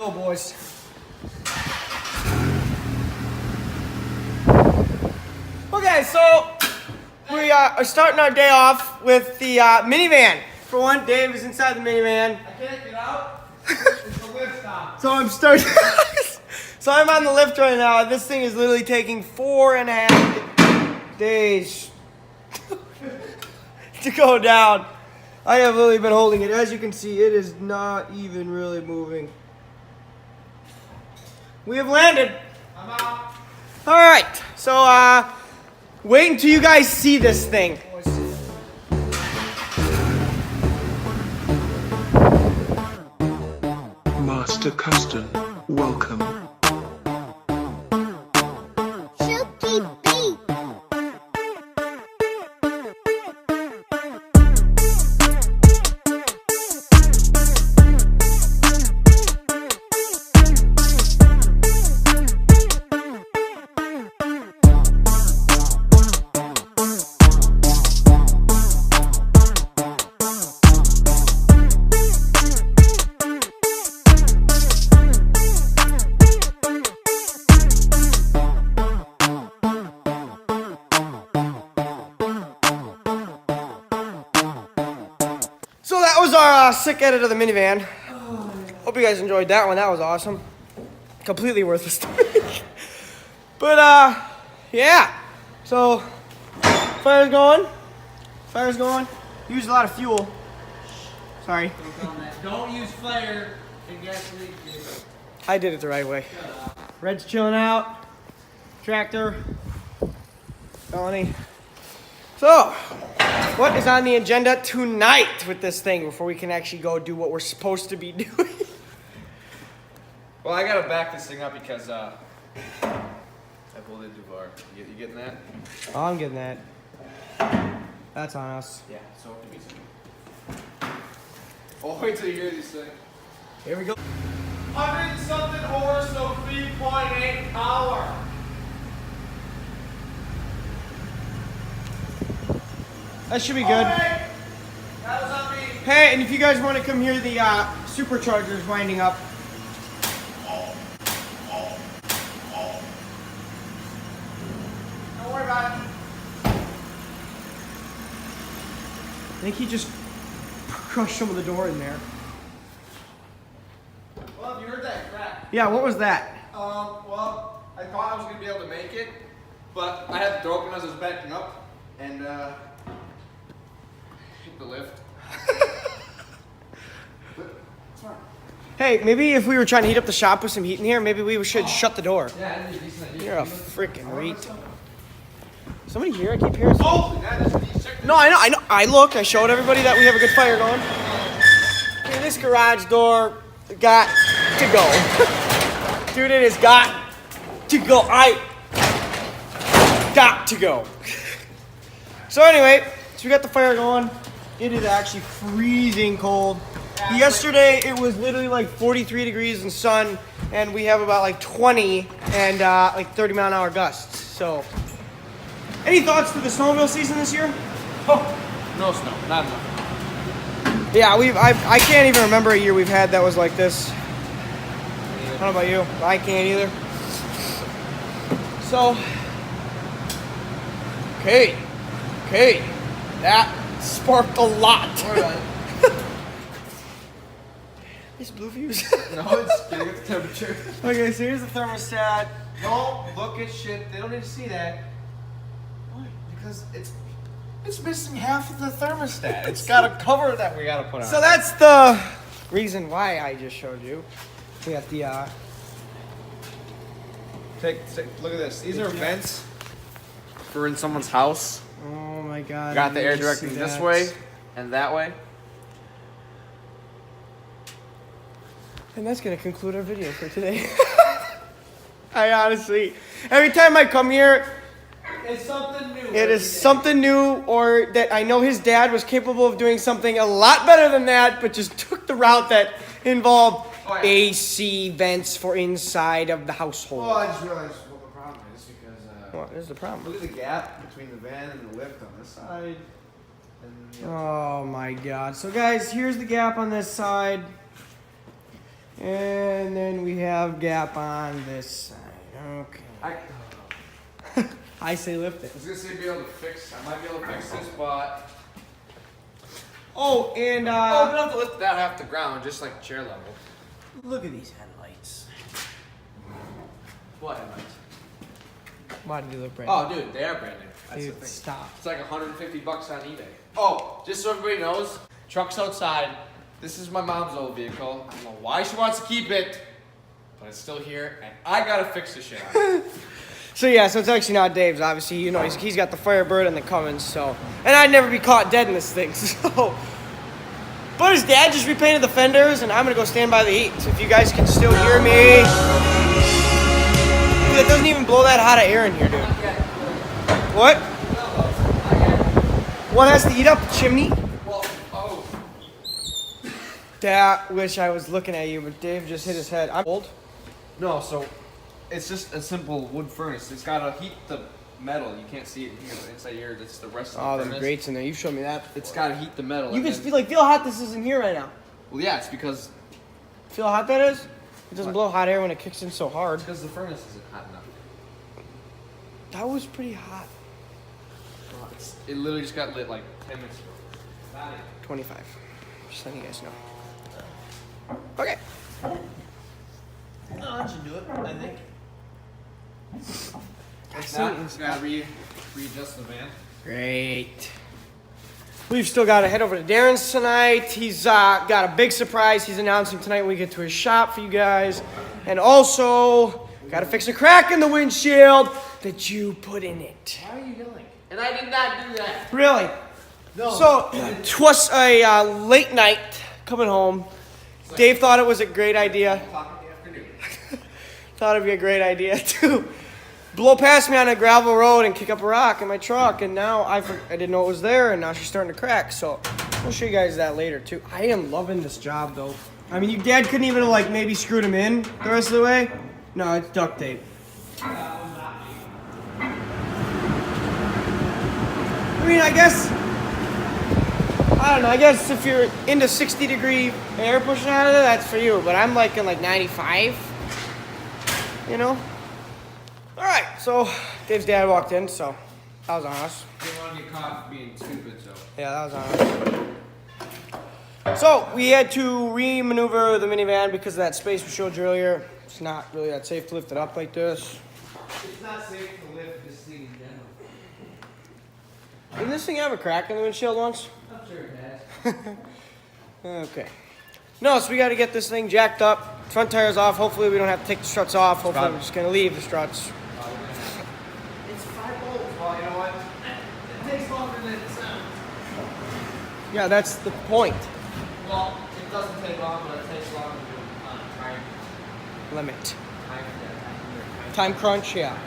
Go, boys. Okay, so we are starting our day off with the minivan. For one, Dave is inside the minivan. I can't get out. It's the lift stop. So I'm starting. So I'm on the lift right now. This thing is literally taking 4.5 days to go down. I have literally been holding it. As you can see, it is not even really moving. We have landed. I'm out. All right. So wait until you guys see this thing. Master Custom, welcome. Silky beat. So that was our sick edit of the minivan. Hope you guys enjoyed that one. That was awesome. Completely worth the story. But yeah. So fire's going. Fire's going. Used a lot of fuel. Sorry. Don't use fire and gasoline. I did it the right way. Red's chilling out. Tractor. Felony. So, what is on the agenda tonight with this thing before we can actually go do what we're supposed to be doing? Well, I gotta back this thing up because I pulled it too far. You getting that? Oh, I'm getting that. That's on us. Yeah. So give me some. Oh, wait till you hear these things. Here we go. 100 something horse, so 3.8 power. That should be good. Alright. That was on me. Hey, and if you guys want to come hear the superchargers winding up. Don't worry about it. I think he just crushed some of the door in there. Well, you heard that crack. Yeah, what was that? Well, I thought I was gonna be able to make it, but I had the door open as I was backing up, and hit the lift. What's wrong? Hey, maybe if we were trying to heat up the shop with some heat in here, maybe we should shut the door. Yeah, that'd be a decent idea. You're a freaking reet. Somebody here? I keep hearing. Oh, that is the second. No, I know. I looked. I showed everybody that we have a good fire going. Okay, this garage door got to go. Dude, it has got to go. I got to go. So anyway, so we got the fire going. It is actually freezing cold. Yesterday, it was literally like 43 degrees and sun, and we have about like 20 and like 30-mile-an-hour gusts. So, any thoughts to the snowmobile season this year? Oh, no snow, not enough. Yeah, I can't even remember a year we've had that was like this. I don't know about you. I can't either. So, okay, that sparked a lot. This blue fuse. No, it's getting at the temperature. Okay, so here's the thermostat. Don't look at shit. They don't need to see that. Why? Because it's missing half of the thermostat. It's got a cover that we gotta put on. So that's the reason why I just showed you. We got the Take look at this. These are vents for in someone's house. oh my god. Got the I air need to see directing this that. way and that way. And that's gonna conclude our video for today. I honestly, every time I come here, It's something new. it is something new, or that I know his dad was capable of doing something a lot better than that, but just took the route that involved Oh, yeah. AC vents for inside of the household. Well, I just realized what the problem is because What is the problem? look at the gap between the van and the lift on this side. And, Oh my god. So guys, here's the gap on this side. And then we have gap on this side. Okay. I say lift it. I was gonna say be able to fix. I might be able to fix this, but Oh, and we don't have to lift that half the ground, just like chair level. look at these headlights. What headlights? Why did you look brand Oh, dude, they are brand new. That's the Dude, thing. stop. It's like $150 on eBay. Oh, just so everybody knows, truck's outside. This is my mom's old vehicle. I don't know why she wants to keep it, but it's still here, and I gotta fix the shit on it. So yeah, so it's actually not Dave's. Obviously, you know, he's got the Firebird and the Cummins. So, and I'd never be caught dead in this thing. So, but his dad just repainted the fenders, and I'm gonna go stand by the heat. So if you guys can still hear me, dude, it doesn't even blow that hot of air in here, dude. What? What has to eat up the chimney? Well, oh. Dad, wish I was looking at you, but Dave just hit his head. I'm old. No, so it's just a simple wood furnace. It's gotta heat the metal. You can't see it here, but inside here, that's the rest of the Oh, furnace. there's grates in there. You showed me that. It's gotta heat the metal. You and can then- feel how hot this is in here right now. Well, yeah, it's because Feel how hot that is? It doesn't blow hot air when it kicks in so hard. the furnace isn't hot enough. That was pretty hot. It literally just got lit like 10 minutes ago. 25. Just letting you guys know. Okay. No, that should do it, I think. Excellent. Gotta readjust the van. Great. We've still got to head over to Darren's tonight. He's got a big surprise he's announcing tonight when we get to his shop for you guys. And also, got to fix a crack in the windshield that you put in it. Why are you yelling? And I did not do that. Really? No. So, twas a late night coming home. Dave thought it was a great idea. O'clock in the afternoon. Thought it'd be a great idea to blow past me on a gravel road and kick up a rock in my truck, and now I didn't know it was there, and now she's starting to crack. So I'll show you guys that later too. I am loving this job though. I mean, your dad couldn't even like maybe screwed him in the rest of the way. No, it's duct tape. I mean, I guess I don't know. I guess if you're into 60-degree air pushing out of it, that's for you. But I'm like in like 95. You know. All right, so Dave's dad walked in, so that was on us. Didn't want to get caught being stupid, so. Yeah, that was on us. So we had to re-maneuver the minivan because of that space we showed you earlier. It's not really that safe to lift it up like this. It's not safe to lift this thing in general. Didn't this thing have a crack in the windshield once? I'm sure it has. Okay. No, so we got to get this thing jacked up. Front tires off. Hopefully we don't have to take the struts off. Hopefully we're just going to leave the struts. It's 5 volts. Well, you know what? It takes longer than it sounds. Yeah, that's the point. Well, it doesn't take long, but it takes longer to time. Limit. Time. Time crunch, yeah.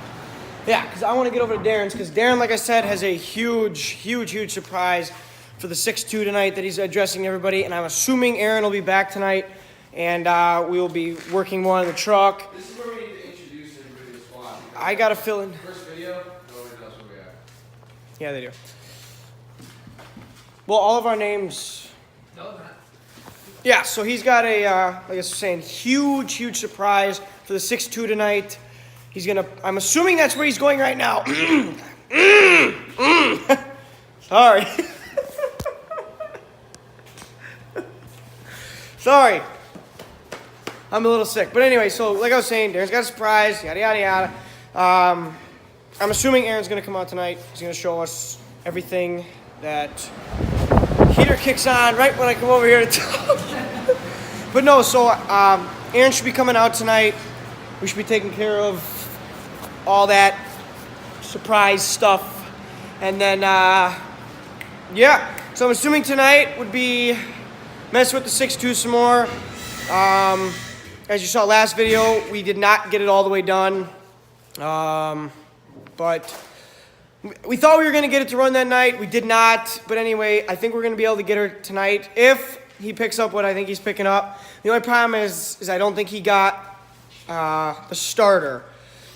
Yeah, because I want to get over to Darren's because Darren, like I said, has a huge surprise for the 6-2 tonight that he's addressing everybody. And I'm assuming Aaron will be back tonight and we will be working more on the truck. This is where we need to introduce everybody to the squad. I got to fill in. First video, nobody knows who we are. Yeah, they do. Well, all of our names. No, not. Yeah, so he's got a, like I was saying, huge surprise for the 6-2 tonight. He's gonna, I'm assuming that's where he's going right now. Sorry. Sorry. I'm a little sick. But anyway, so like I was saying, Darren's got a surprise, yada, yada, yada. I'm assuming Aaron's gonna come out tonight. He's gonna show us everything that heater kicks on right when I come over here to talk. But no, so Aaron should be coming out tonight. We should be taking care of all that surprise stuff. And then, yeah. So I'm assuming tonight would be mess with the 6-2 some more. As you saw last video, we did not get it all the way done. But we thought we were going to get it to run that night. We did not. But anyway, I think we're going to be able to get her tonight if he picks up what I think he's picking up. The only problem is I don't think he got the starter.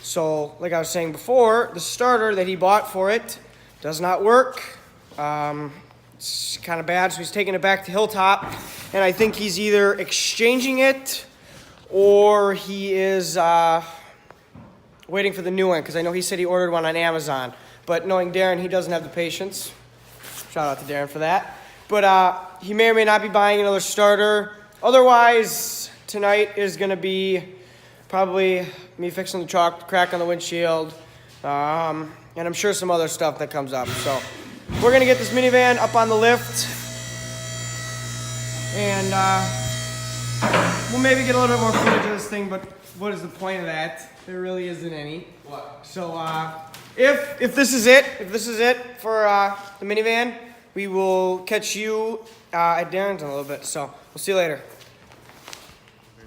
So, like I was saying before, the starter that he bought for it does not work. It's kind of bad, so he's taking it back to Hilltop. And I think he's either exchanging it or he is waiting for the new one, because I know he said he ordered one on Amazon. But knowing Darren, he doesn't have the patience. Shout out to Darren for that. But he may or may not be buying another starter. Otherwise, tonight is going to be probably me fixing the crack on the windshield, and I'm sure some other stuff that comes up. So we're going to get this minivan up on the lift, and we'll maybe get a little bit more footage of this thing, but what is the point of that? There really isn't any. What? So if this is it, for the minivan, we will catch you at Darren's in a little bit. So we'll see you later.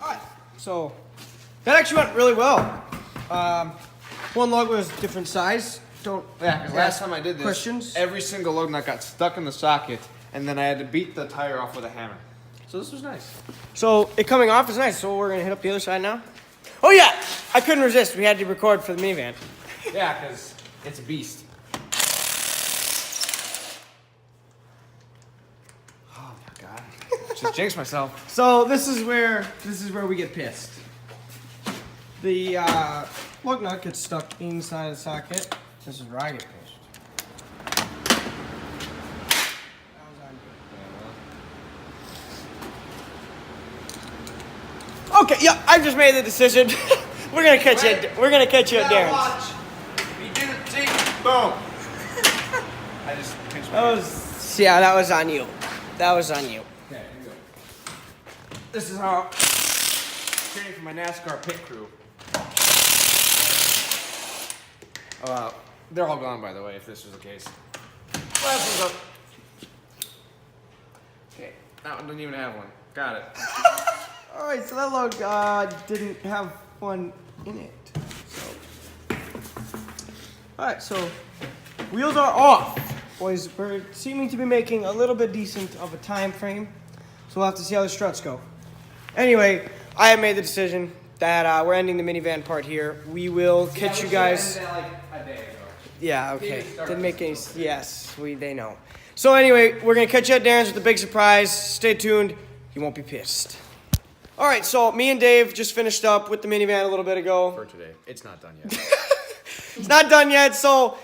All right. So that actually went really well. One lug was different size. Don't Because last time I did this, questions. every single lug nut got stuck in the socket, and then I had to beat the tire off with a hammer. So this was nice. So it coming off is nice. So we're gonna hit up the other side now. Oh yeah, I couldn't resist. We had to record for the minivan. Yeah, because it's a beast. Oh my god. Just jinxed myself. So this is where we get pissed. The lug nut gets stuck inside the socket. This is where I get pissed. Okay, yeah, I just made the decision. We're gonna catch you. We're gonna catch you at Now Darren's. watch. You didn't see. Boom. I just pinched my That was that was on you. That was on you. Okay, here we go. This is how training for my NASCAR pit crew. They're all gone, by the way, if this was the case. Last one's up. Okay, that one didn't even have one. Got it. All right, so that lug didn't have one in it. So, all right, so wheels are off, boys. We're seeming to be making a little bit decent of a time frame, so we'll have to see how the struts go. Anyway, I have made the decision that we're ending the minivan part here. We will catch you guys. Like a day ago. Yeah, okay. Didn't make any. Yes, they know. So anyway, we're gonna catch you at Darren's with a big surprise. Stay tuned. You won't be pissed. All right, so me and Dave just finished up with the minivan a little bit ago. For today. It's not done yet. It's not done yet, so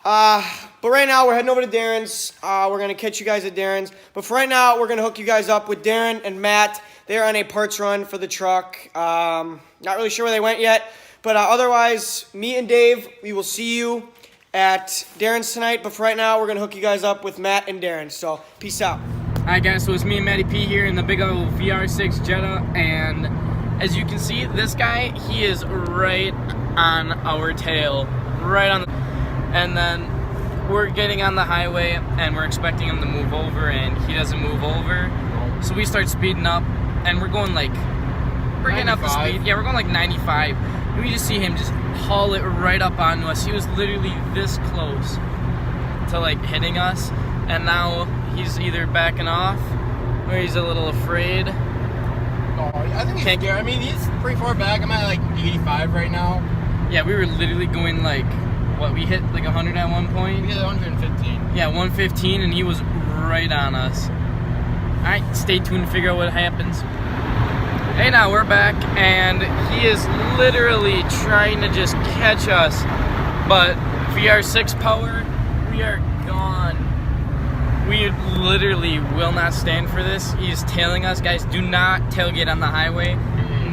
but right now we're heading over to Darren's. We're gonna catch you guys at Darren's. But for right now, we're gonna hook you guys up with Darren and Matt. They're on a parts run for the truck. Not really sure where they went yet, but otherwise, me and Dave, we will see you at Darren's tonight. But for right now, we're gonna hook you guys up with Matt and Darren. So peace out. Alright guys, so it's me and Matty P here in the big old VR6 Jetta, and as you can see, this guy, he is right on our tail, right on the, and then we're getting on the highway and we're expecting him to move over and he doesn't move over, so we start speeding up and we're going like, we're getting up the speed, yeah, we're going like 95, and we just see him just haul it right up onto us. He was literally this close to like hitting us, and now he's either backing off or he's a little afraid. Oh, I think he's scared. I mean, he's pretty far back. I'm at like 85 right now. Yeah, we were literally going like, what, we hit like 100 at one point? We hit 115. Yeah, 115, and he was right on us. Alright, stay tuned to figure out what happens. Hey, now we're back, and he is literally trying to just catch us, but VR6 power, we are gone. We literally will not stand for this. He's tailing us. Guys, do not tailgate on the highway.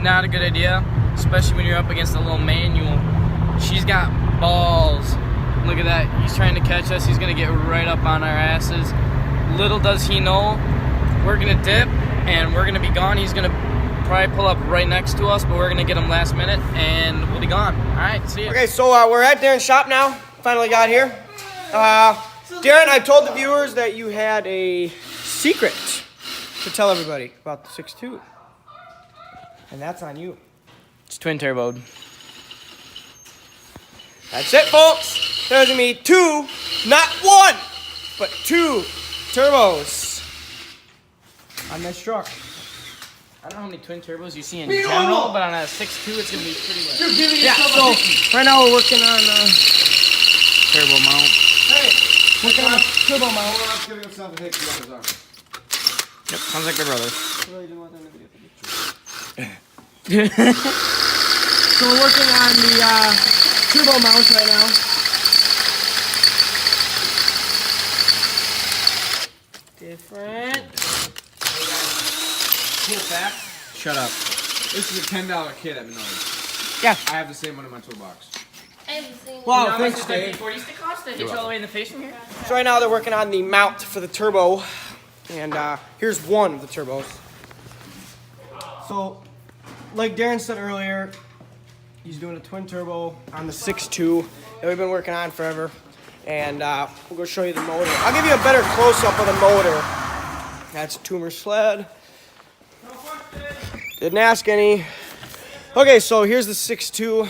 Not a good idea, especially when you're up against a little manual. She's got balls. Look at that. He's trying to catch us. He's going to get right up on our asses. Little does he know, we're going to dip, and we're going to be gone. He's going to probably pull up right next to us, but we're going to get him last minute, and we'll be gone. All right, see you. Okay, so we're at Darren's shop now. Finally got here. Darren, I told the viewers that you had a secret to tell everybody about the 6.2. And that's on you. It's twin turboed. That's it, folks. There's gonna be 2, not 1, but 2 turbos on this truck. I don't know how many twin turbos you see in general, but on a 6.2, it's going to be pretty much. Yeah, so right now we're working on Turbo mount. working on a turbo mount. Giving himself a hit on his arm. Yep, sounds like their brother. So we're working on the turbo mount right now. Different. Cool fact. Shut up. This is a $10 kit at Menards. Yeah. I have the same one in my toolbox. I haven't seen it. Wow, You know, thanks, this is like Dave. before you used to cost to hit you all the way in the face from here. So right now they're working on the mount for the turbo, and here's one of the turbos. So, like Darren said earlier, he's doing a twin turbo on the 6.2 that we've been working on forever, and we'll go show you the motor. I'll give you a better close-up of the motor. That's a Toomer sled. Didn't ask any. Okay, so here's the 6.2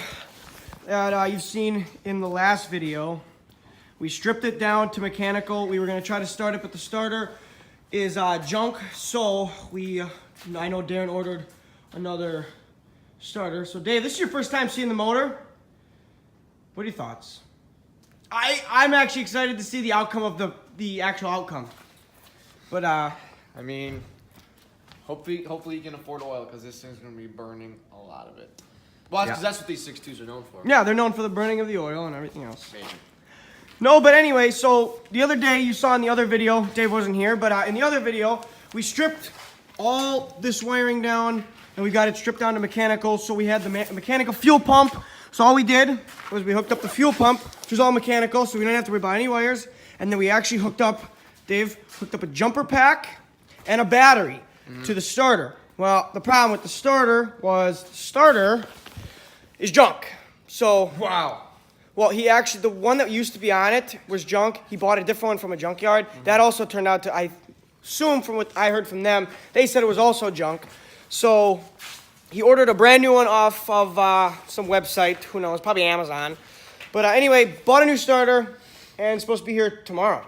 that you've seen in the last video. We stripped it down to mechanical. We were gonna try to start it, but the starter is junk. So I know Darren ordered another starter. So Dave, this is your first time seeing the motor. What are your thoughts? I'm actually excited to see the outcome of the actual outcome. But I mean, hopefully you can afford oil because this thing's gonna be burning a lot of it. Well, because that's what these 6.2s are known for. yeah, they're known for the burning of the oil and everything else. Maybe. No, but anyway, so the other day you saw in the other video, Dave wasn't here, but in the other video, we stripped all this wiring down and we got it stripped down to mechanical. So we had the mechanical fuel pump. So all we did was we hooked up the fuel pump, which was all mechanical, so we didn't have to worry about any wires. And then we actually Dave hooked up a jumper pack and a battery to the starter. Well, the problem with the starter was the starter is junk. So, Wow. well, the one that used to be on it was junk. He bought a different one from a junkyard. That also turned out to, I assume from what I heard from them, they said it was also junk. So he ordered a brand new one off of some website, who knows, probably Amazon. But anyway, bought a new starter and it's supposed to be here tomorrow.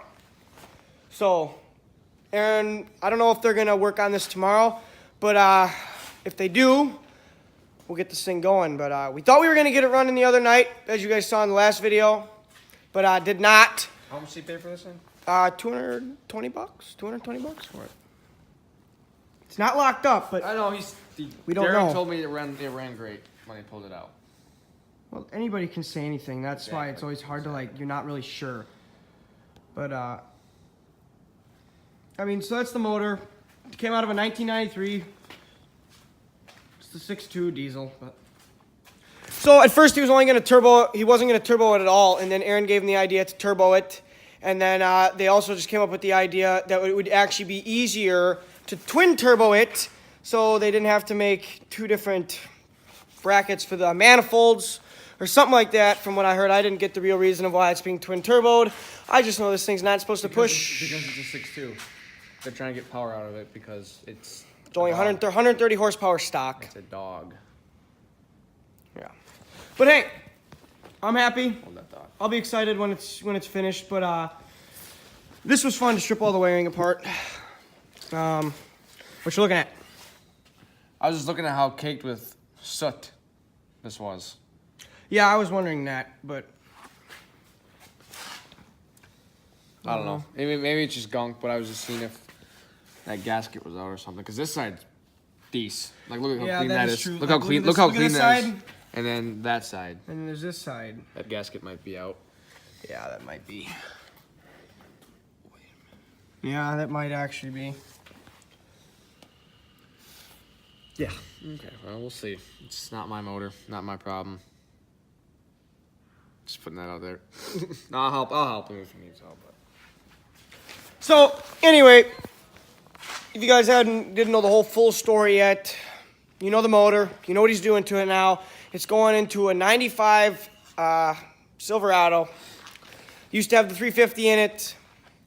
So, and I don't know if they're gonna work on this tomorrow, but if they do, we'll get this thing going. But we thought we were gonna get it running the other night, as you guys saw in the last video, but did not. How much did you pay for this thing? $220, $220 for it. It's not locked up, but I know We don't Darren know. told me it ran great when he pulled it out. well, anybody can say anything. That's why it's always hard to you're not really sure. But I mean, so that's the motor. It came out of a 1993. It's the 6.2 diesel. But. So at first he was only going to turbo. He wasn't going to turbo it at all, and then Aaron gave him the idea to turbo it, and then they also just came up with the idea that it would actually be easier to twin turbo it, so they didn't have to make two different brackets for the manifolds or something like that. From what I heard, I didn't get the real reason of why it's being twin turboed. I just know this thing's not supposed to push. Because it's a 6.2. They're trying to get power out of it because it's only 130 horsepower stock. It's a dog. Yeah. But hey, I'm happy. Hold that thought. I'll be excited when it's finished. But this was fun to strip all the wiring apart. What you looking at? I was just looking at how caked with soot this was. Yeah, I was wondering that, but I don't know. Maybe it's just gunk, but I was just seeing if that gasket was out or something. Because this side's decent. Like, look at how Yeah, clean that that is is. true. Look how Like, clean. look Look how at clean this that is. side. And then that side. and then there's this side. That gasket might be out. Yeah, that might be. Yeah, that might actually be. Yeah. Okay, well, we'll see. It's not my motor, not my problem. Just putting that out there. No, I'll help him if he needs help. But. So anyway, if you guys didn't know the whole full story yet, you know the motor, you know what he's doing to it now. It's going into a 95 Silverado. Used to have the 350 in it.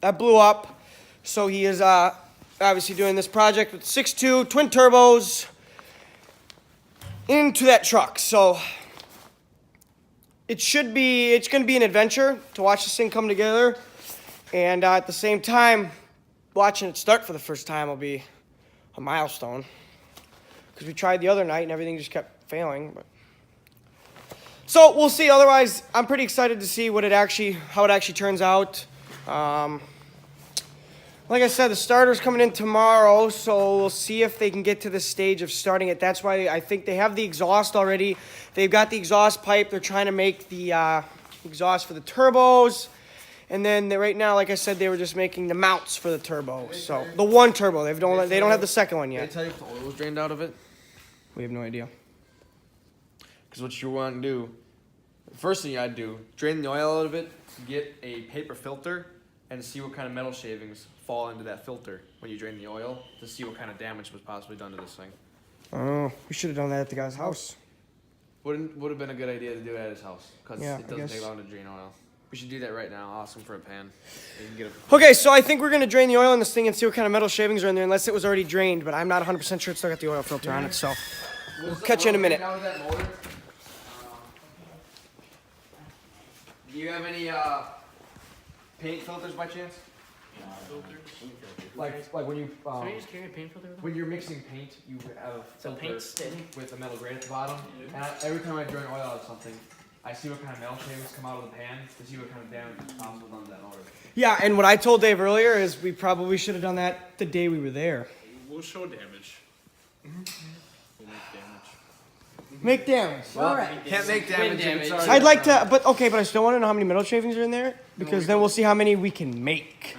That blew up. So he is obviously doing this project with 6.2 twin turbos into that truck. So it's going to be an adventure to watch this thing come together. And at the same time, watching it start for the first time will be a milestone. Because we tried the other night and everything just kept failing. But. So we'll see. Otherwise, I'm pretty excited to see how it actually turns out. Like I said, the starter's coming in tomorrow, so we'll see if they can get to the stage of starting it. That's why I think they have the exhaust already. They've got the exhaust pipe. They're trying to make the exhaust for the turbos. And then right now, like I said, they were just making the mounts for the turbo. So the one turbo. They don't have the second one Did I yet. tell you if the oil was drained out of it? We have no idea. Because what you want to do, the first thing you gotta do, drain the oil out of it, get a paper filter, and see what kind of metal shavings fall into that filter when you drain the oil to see what kind of damage was possibly done to this thing. Oh, we should have done that at the guy's house. Would have been a good idea to do it at his house because Yeah, it I doesn't guess. take long to drain oil. We should do that right now. I'll ask him for a pan. You can get a Okay, so I think we're gonna drain the oil in this thing and see what kind of metal shavings are in there, unless it was already drained. But I'm not 100% sure it's still got the oil filter on it. So we'll catch you in a minute. Do you have any paint filters by chance? Like when you Can you just carry a paint filter with them? when you're mixing paint, you have So filter paint stick. with a metal grate at the bottom. And every time I drain oil out of something, I see what kind of metal shavings come out of the pan to see what kind of damage is possible done to that motor. Yeah, and what I told Dave earlier is we probably should have done that the day we were there. We'll show damage. We'll make damage. Make damage. Can't make damage. if it's damage. already I'd like done. to, but okay, but I still want to know how many metal shavings are in there because then we'll see how many we can make.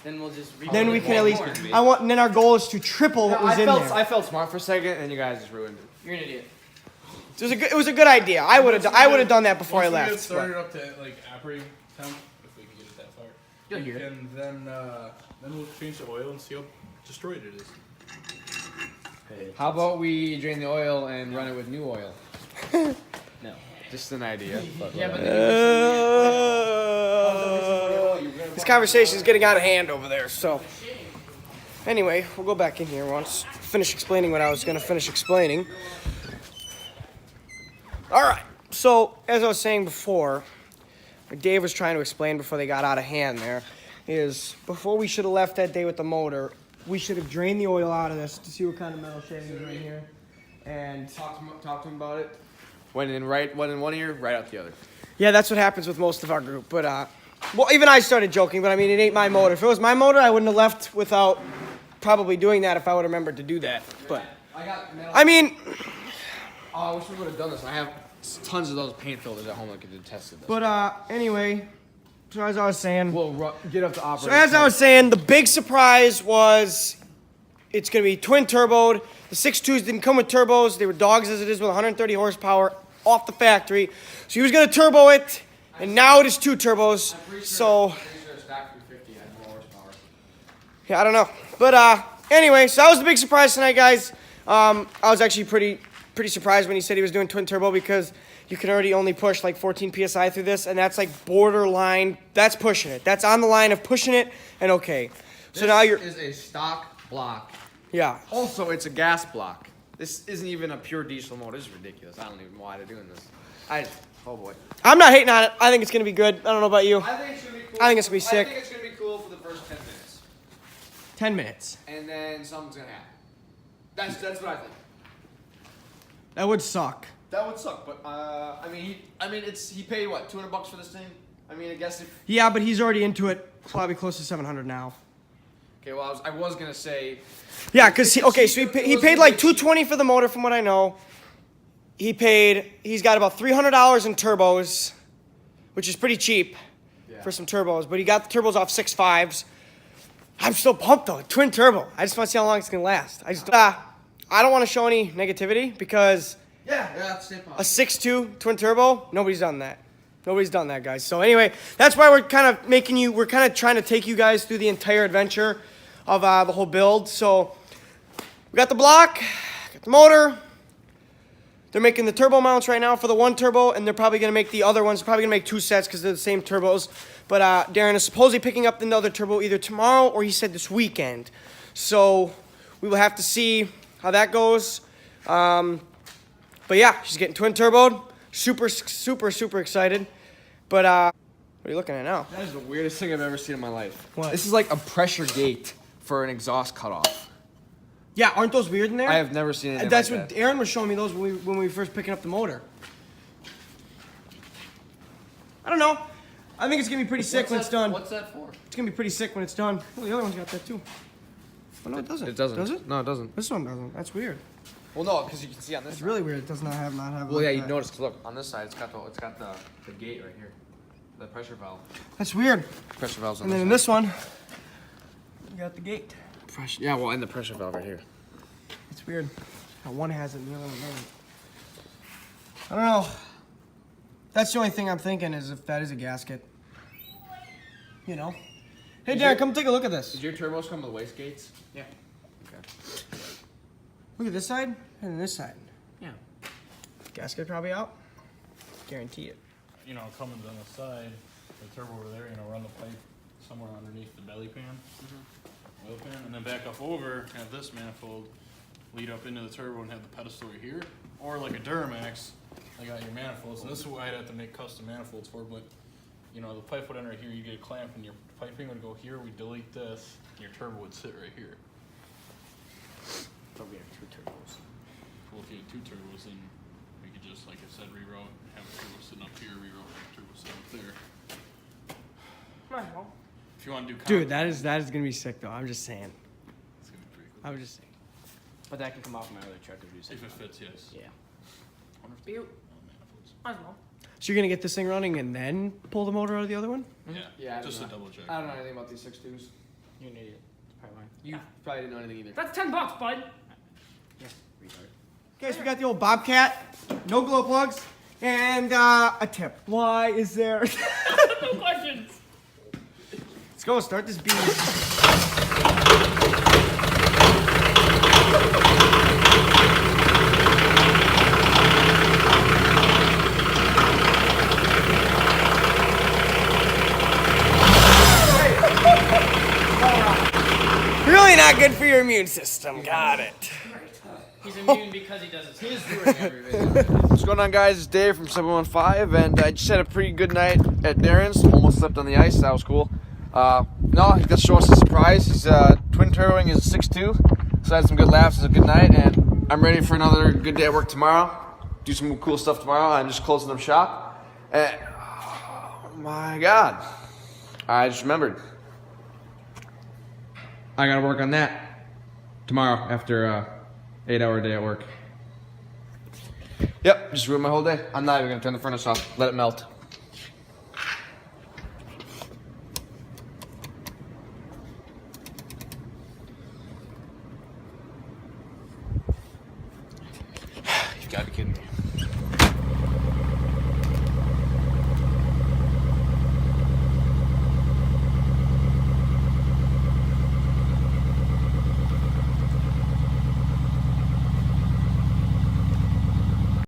Then we'll just. Then we can at least. I want. And then our goal is to triple what was in there. I felt smart for a second, and you guys just ruined it. You're an idiot. It was a good idea. I would have done that before I Once we get left. started up to like operating temp, if we can get it that far. You'll hear it. And then we'll change the oil and see how destroyed it is. How about we drain the oil and run it with new oil? No. Just an idea. But Yeah, but This conversation is getting out of hand over there. So, anyway, we'll go back in here once. Finish explaining what I was going to finish explaining. All right. So, as I was saying before, what Dave was trying to explain before they got out of hand there is before we should have left that day with the motor, we should have drained the oil out of this to see what kind of metal shavings are in here. And talk to him about it. Went in one ear, right out the other. yeah, that's what happens with most of our group. But, well, even I started joking, but I mean, it ain't my motor. If it was my motor, I wouldn't have left without probably doing that if I would have remembered to do that. But, I got metal. I mean, Oh, I wish we would have done this. I have tons of those paint filters at home that could have tested this. but, anyway, so as I was saying. We'll get up to So operating. as I was saying, the big surprise was it's going to be twin turboed. The 6.2s didn't come with turbos. They were dogs as it is with 130 horsepower off the factory. So he was going to turbo it, and now it is two turbos. So, Stock 350 had more horsepower. yeah, I don't know. But anyway, so that was the big surprise tonight, guys. I was actually pretty surprised when he said he was doing twin turbo because you can already only push like 14 PSI through this, and that's like borderline. That's pushing it. That's on the line of pushing it and okay. So now you're, This is a stock block. yeah. Also, it's a gas block. This isn't even a pure diesel motor. This is ridiculous. I don't even know why they're doing this. Oh boy. I'm not hating on it. I think it's gonna be good. I don't know about you. I think it's gonna be cool. I think it's gonna be sick. I think it's gonna be cool for the first 10 minutes, 10 minutes. and then something's gonna happen. That's what I think. That would suck. That would suck, but I mean, he paid what, $200 for this thing? I mean, I guess if. Yeah, but he's already into it. Probably close to 700 now. Okay, well, I was gonna say. Yeah, cause he paid like 220 for the motor, from what I know. He's got about $300 in turbos, which is pretty cheap for some turbos. But he got the turbos off 6.5s. I'm still pumped though, twin turbo. I just want to see how long it's gonna last. I don't want to show any negativity because Yeah, that's it. a 6.2 twin turbo, nobody's done that. Nobody's done that, guys. So anyway, that's why we're kind of trying to take you guys through the entire adventure of the whole build. So we got the block, got the motor. They're making the turbo mounts right now for the one turbo, and they're probably going to make the other ones. They're probably going to make two sets because they're the same turbos. But Darren is supposedly picking up the other turbo either tomorrow or he said this weekend. So we will have to see how that goes. But yeah, she's getting twin turboed. Super, super, super excited. But what are you looking at now? That is the weirdest thing I've ever seen in my life. What? This is like a pressure gate for an exhaust cutoff. Yeah, aren't those weird in there? I have never seen anything That's like what that. Aaron was showing me those when we were first picking up the motor. I don't know. I think it's gonna be pretty sick when it's done. What's that for? It's gonna be pretty sick when it's done. Oh, the other one's got that too. Oh, no, it doesn't. It doesn't. Does it? No, it doesn't. This one doesn't. That's weird. Well, no, because you can see on this. It's really weird. It does not have Well, yeah, like you that. notice. 'Cause look, on this side, it's got the gate right here, the pressure valve. That's weird. Pressure valves on And then in this. this one, you got the gate. Pressure. Yeah, well, and the pressure valve right here. It's weird. How one has it and the other one doesn't. I don't know. That's the only thing I'm thinking is if that is a gasket. You know. Hey, Darren, come take a look at this. Did your turbos come with waste gates? Yeah. Okay. Look at this side and then this side. Yeah. Gasket probably out. Guarantee it. You know, coming down the side, the turbo over there, you know, run the pipe somewhere underneath the belly pan, oil pan, and then back up over, have this manifold lead up into the turbo and have the pedestal right here, or like a Duramax, I got your manifolds, and this is why I'd have to make custom manifolds for, but, you know, the pipe would enter here, you get a clamp, and your piping would go here, we delete this, and your turbo would sit right here. But we have 2 turbos. Well, if you had 2 turbos, then we could just, like I said, reroute, have a turbo sitting up here, reroute, have a turbo sitting up there. If you want to do Dude, that is gonna be sick though. I'm just saying. it's gonna be pretty cool. I was just saying. But that can come off my other truck if you say. If it fits, yes. Yeah. Wonder if Butte. manifolds. Might as well. So you're gonna get this thing running and then pull the motor out of the other one? Yeah, Yeah, I just don't to know. double check. I don't know anything about these 6.2s. You're an idiot. It's probably mine. You probably didn't know anything either. That's $10, bud. Yeah, retard. Okay, so we got the old Bobcat, no glow plugs, and a tip. Why is there? No questions. Let's go. Start this beast. Really not good for your immune system. Got it. He's immune because he does his What's going on, guys? It's Dave from 715, and I just had a pretty good night at Darren's. Almost slept on the ice. That was cool. No, he got to show us a surprise. He's twin turboing his 6.2, so I had some good laughs. It was a good night, and I'm ready for another good day at work tomorrow. Do some cool stuff tomorrow. I'm just closing up shop. And, oh my God, I just remembered. I gotta work on that tomorrow after 8-hour day at work. Yep, just ruined my whole day. I'm not even gonna turn the furnace off. Let it melt. You gotta be kidding me.